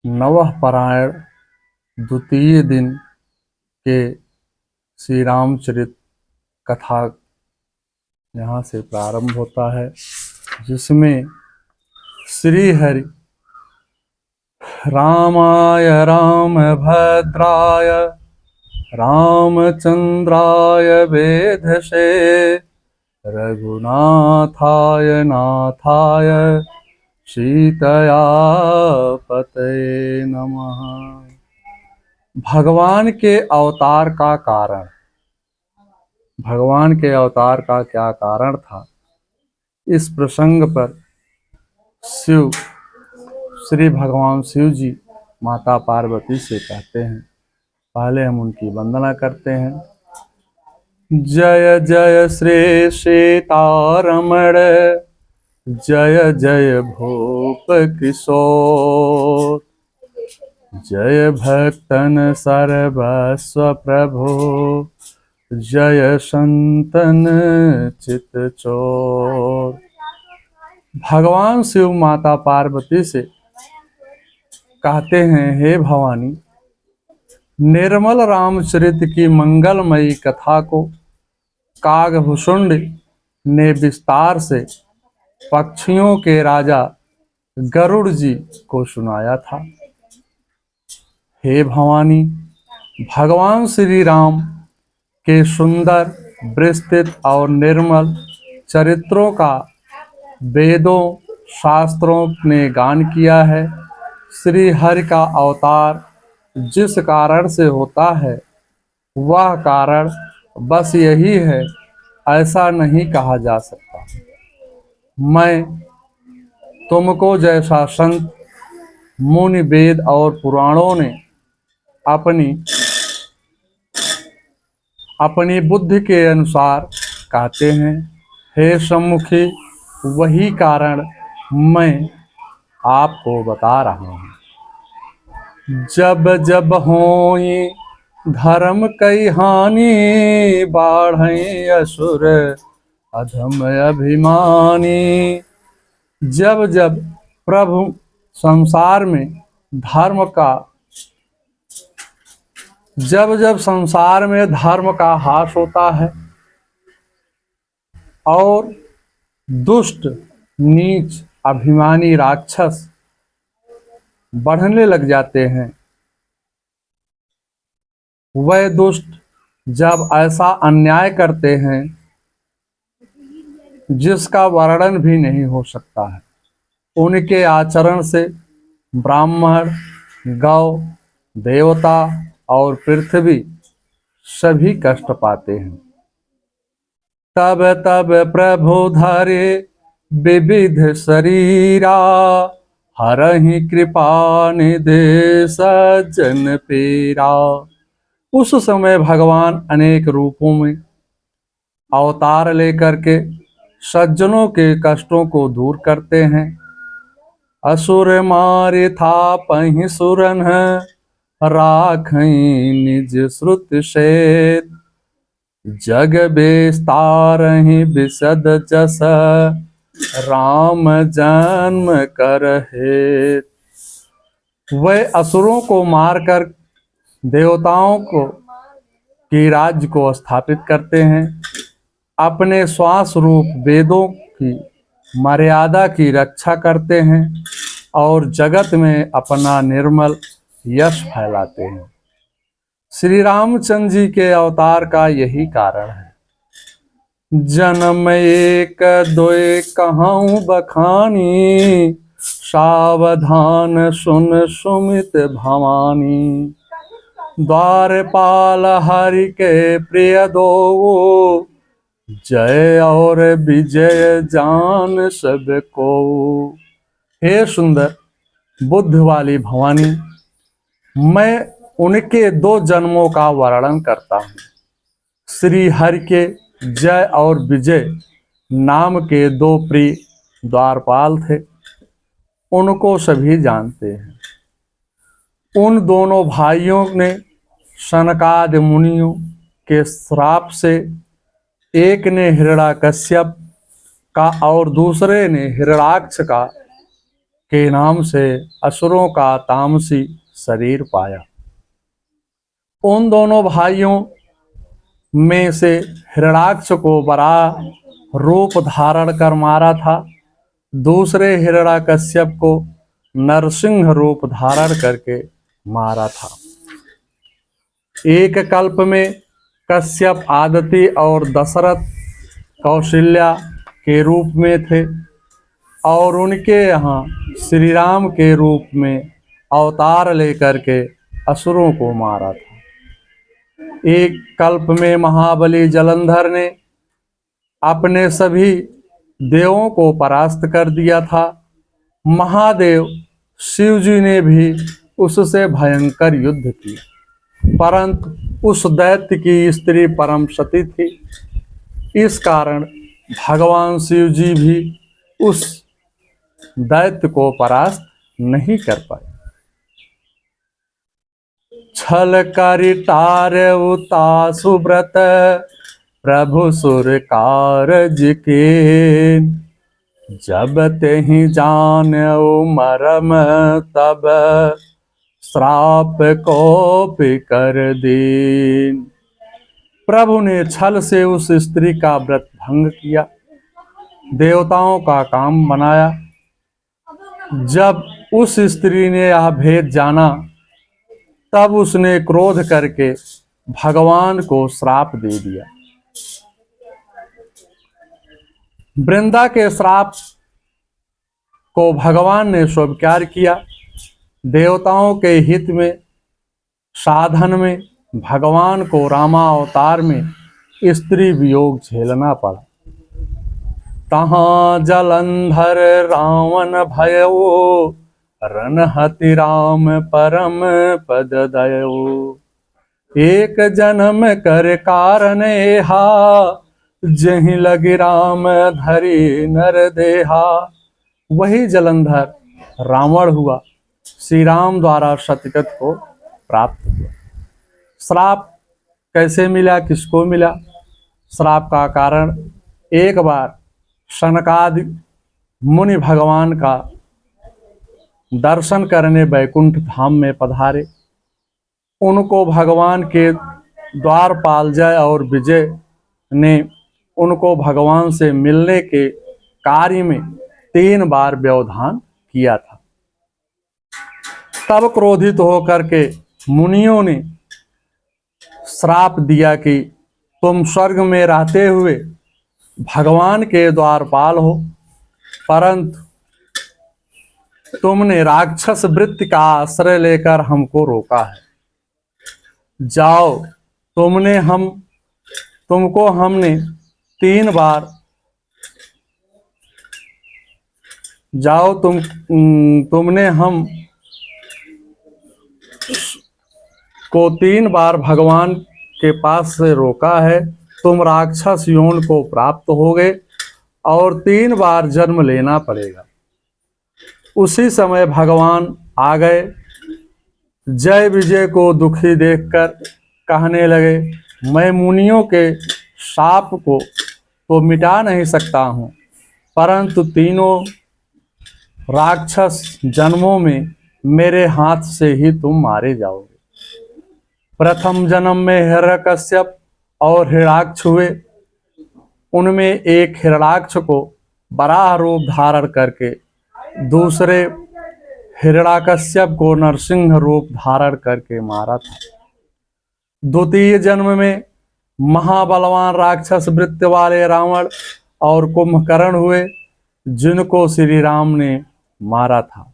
नवः पारायण द्वितीय दिन के श्री रामचरित कथा यहाँ से प्रारंभ होता है, जिसमें श्री हरि रामाय रामभद्राय रामचंद्राय वेधसे रघुनाथाय नाथाय सीतया पतये नमः। भगवान के अवतार का कारण, भगवान के अवतार का क्या कारण था, इस प्रसंग पर श्री भगवान शिव जी माता पार्वती से कहते हैं। पहले हम उनकी वंदना करते हैं। जय जय श्री सीतारमण, जय जय भूप किशोर, जय भक्तन सर्वस्व प्रभु, जय संतन चित चोर। भगवान शिव माता पार्वती से कहते हैं, हे भवानी, निर्मल रामचरित की मंगलमयी कथा को कागभूषुंड ने विस्तार से पक्षियों के राजा गरुड़ जी को सुनाया था। हे भवानी, भगवान श्री राम के सुंदर, विस्तृत और निर्मल चरित्रों का वेदों शास्त्रों ने गान किया है। श्री हरि का अवतार जिस कारण से होता है, वह कारण बस यही है, ऐसा नहीं कहा जा सकता। मैं तुमको जैसा संत मुनि वेद और पुराणों ने अपनी बुद्धि के अनुसार कहते हैं, हे सम्मुखी, वही कारण मैं आपको बता रहा हूँ। जब जब होई धर्म कई हानि, बाढ़ई असुर अधम अभिमानी। जब जब प्रभु संसार में धर्म का ह्रास होता है और दुष्ट नीच अभिमानी राक्षस बढ़ने लग जाते हैं, वह दुष्ट जब ऐसा अन्याय करते हैं जिसका वर्णन भी नहीं हो सकता है, उनके आचरण से ब्राह्मण, गौ, देवता और पृथ्वी सभी कष्ट पाते हैं। तब तब प्रभु धरे विविध शरीरा, हरहि कृपा निधि सज्जन पीरा। उस समय भगवान अनेक रूपों में अवतार लेकर के सज्जनों के कष्टों को दूर करते हैं। असुर मारे था पहि सुरन, राखई निज श्रुत शेत। जग बेस्तारहि विशद जस, राम जन्म कर हेत। वह असुरों को मारकर देवताओं की राज्य को स्थापित करते हैं, अपने श्वास रूप वेदों की मर्यादा की रक्षा करते हैं और जगत में अपना निर्मल यश फैलाते हैं। श्री रामचंद्र जी के अवतार का यही कारण है। जन्म एक दोय कहूँ बखानी, सावधान सुन सुमित भवानी। द्वारपाल हरि के प्रिय दो, जय और विजय जान सबको। हे सुंदर बुद्ध वाली भवानी, मैं उनके 2 जन्मों का वर्णन करता हूँ। श्री हरि के जय और विजय नाम के 2 प्रिय द्वारपाल थे, उनको सभी जानते हैं। उन दोनों भाइयों ने सनकादि मुनियों के श्राप से, एक ने हिरण्याकश्यप का और दूसरे ने हिरण्याक्ष का के नाम से असुरों का तामसी शरीर पाया। उन दोनों भाइयों में से हिरणाक्ष को वराह रूप धारण कर मारा था, दूसरे हिरण्याकश्यप को नरसिंह रूप धारण करके मारा था। एक कल्प में कश्यप आदिति और दशरथ कौशल्या के रूप में थे और उनके यहाँ श्री राम के रूप में अवतार लेकर के असुरों को मारा था। एक कल्प में महाबली जलंधर ने अपने सभी देवों को परास्त कर दिया था। महादेव शिव जी ने भी उससे भयंकर युद्ध की, परंतु उस दैत्य की स्त्री परम सती थी। इस कारण भगवान शिव जी भी उस दैत्य को परास्त नहीं कर पाए। छल करि टारउता सुब्रत प्रभु सुर कारज के, जब तेहि जान्यो मरम तब श्राप कोपि कर दीन। प्रभु ने छल से उस स्त्री का व्रत भंग किया, देवताओं का काम बनाया। जब उस स्त्री ने यह भेद जाना तब उसने क्रोध करके भगवान को श्राप दे दिया। वृंदा के श्राप को भगवान ने स्वीकार किया। देवताओं के हित में साधन में भगवान को रामावतार में स्त्री वियोग झेलना पड़ा। तहाँ जलंधर रावण भयो, रनहति राम परम पद दयो। एक जन्म कर कारण हा, जहि लगी राम धरि नर देहा। वही जलंधर रावण हुआ, श्री राम द्वारा सतगत को प्राप्त हुआ। श्राप कैसे मिला, किसको मिला? श्राप का कारण, एक बार सनकादि मुनि भगवान का दर्शन करने बैकुंठ धाम में पधारे। उनको भगवान के द्वारपाल जय और विजय ने उनको भगवान से मिलने के कार्य में 3 बार व्यवधान किया था। तब क्रोधित होकर के मुनियों ने श्राप दिया कि तुम स्वर्ग में रहते हुए भगवान के द्वारपाल हो, परंतु तुमने राक्षस वृत्ति का आश्रय लेकर हमको रोका है। जाओ, तुमको हमने 3 बार जाओ तुमने हम को 3 बार भगवान के पास से रोका है। तुम राक्षस योन को प्राप्त होगे और 3 बार जन्म लेना पड़ेगा। उसी समय भगवान आ गए। जय विजय को दुखी देखकर कहने लगे, मैं मुनियों के शाप को तो मिटा नहीं सकता हूँ, परंतु 3 राक्षस जन्मों में मेरे हाथ से ही तुम मारे जाओगे। प्रथम जन्म में हिरण्यकश्यप और हिरणाक्ष हुए। उनमें एक हिरणाक्ष को वराह रूप धारण करके दूसरे हिरण्याकश्यप को नरसिंह रूप धारण करके मारा था। द्वितीय जन्म में महाबलवान राक्षस वृत्ति वाले रावण और कुंभकर्ण हुए, जिनको श्री राम ने मारा था।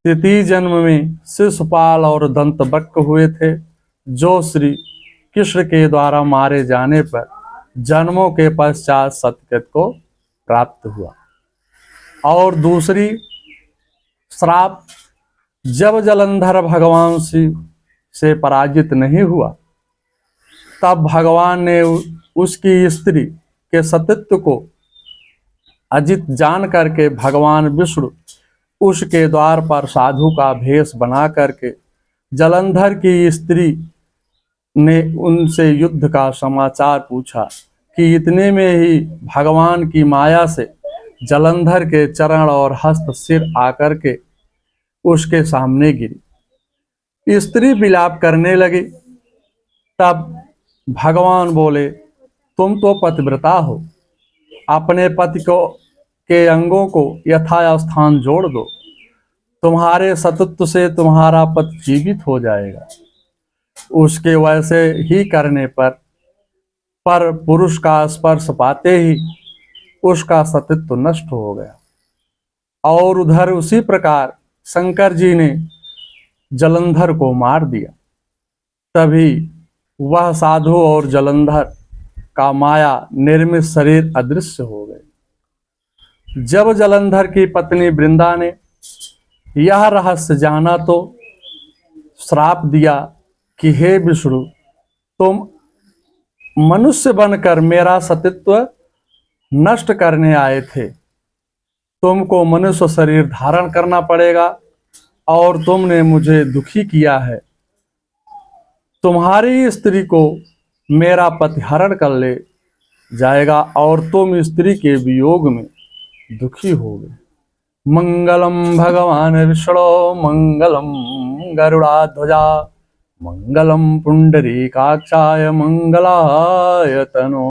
तृतीय जन्म में शिशुपाल और दंतवक्र हुए थे, जो श्री कृष्ण के द्वारा मारे जाने पर जन्मों के पश्चात सतगत को प्राप्त हुआ। और दूसरी श्राप, जब जलंधर भगवान शिव से पराजित नहीं हुआ, तब भगवान ने उसकी स्त्री के सतीत्व को अजित जान करके भगवान विष्णु उसके द्वार पर साधु का भेष बना करके जलंधर की स्त्री ने उनसे युद्ध का समाचार पूछा कि इतने में ही भगवान की माया से जलंधर के चरण और हस्त सिर आकर के उसके सामने गिरी। स्त्री विलाप करने लगी। तब भगवान बोले, तुम तो पतिव्रता हो, अपने पति को के अंगों को यथास्थान जोड़ दो। तुम्हारे सतत्व से तुम्हारा पति जीवित हो जाएगा। उसके वैसे ही करने पर पुरुष का स्पर्श पाते ही उसका सतीत्व नष्ट हो गया। और उधर उसी प्रकार शंकर जी ने जलंधर को मार दिया। तभी वह साधु और जलंधर का माया निर्मित शरीर अदृश्य हो गए। जब जलंधर की पत्नी वृंदा ने यह रहस्य जाना तो श्राप दिया कि हे विष्णु, तुम मनुष्य बनकर मेरा सतीत्व नष्ट करने आए थे। तुमको मनुष्य शरीर धारण करना पड़ेगा और तुमने मुझे दुखी किया है। तुम्हारी स्त्री को मेरा पति हरण कर ले जाएगा और तुम स्त्री के वियोग में दुखी होगे। मंगलम भगवान विष्णु मंगलम गरुड़ाध्वजा मंगलम पुंडरीकाक्षाय मंगलाय तनो।